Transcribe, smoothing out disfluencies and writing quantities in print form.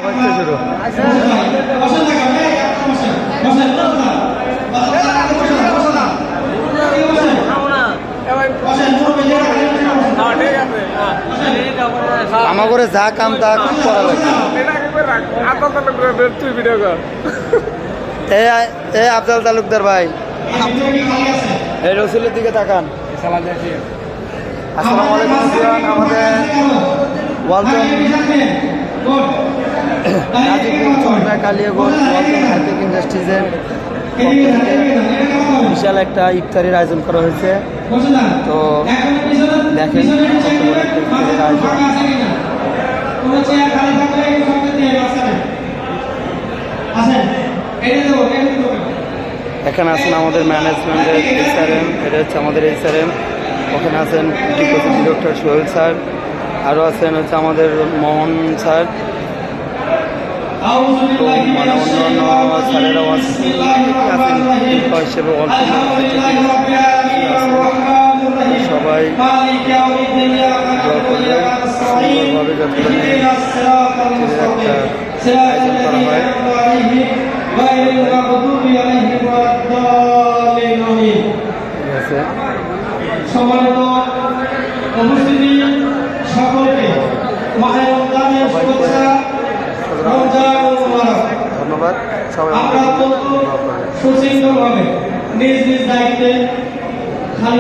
শুরু আমার করে যা কাম তা করা লাগে। এই আফজাল তালুকদার ভাই, এই রসুলের দিকে তাকান। আসসালামু আলাইকুম। আমাদের ওয়ালটন গাজীপুর চন্দ্রা কালিয়াগঞ্জ ওয়ালটন হাইটেক ইন্ডাস্ট্রিজের বিশাল একটা ইফতারির আয়োজন করা হয়েছে। তো দেখেন কত বড় একটা ইফতারির আয়োজন। এখানে আছেন আমাদের ম্যানেজমেন্টের SRM, এটা হচ্ছে আমাদের SRM। ওখানে আছেন ডিপোজিট ডিরেক্টর সোহেল স্যার, আরও আছেন হচ্ছে আমাদের মোহন স্যার। তো মানে অন্য স্যারেরাও আছেন হিসেবে অল্প সবাই সুন্দরভাবে যাতে একটা আয়োজন করা হয়। ঠিক আছে, সম্মানিত উপস্থিতি সকলকে ধন্যবাদ। সবাই সুশৃঙ্খলভাবে নিজ নিজ দায়িত্বে খালি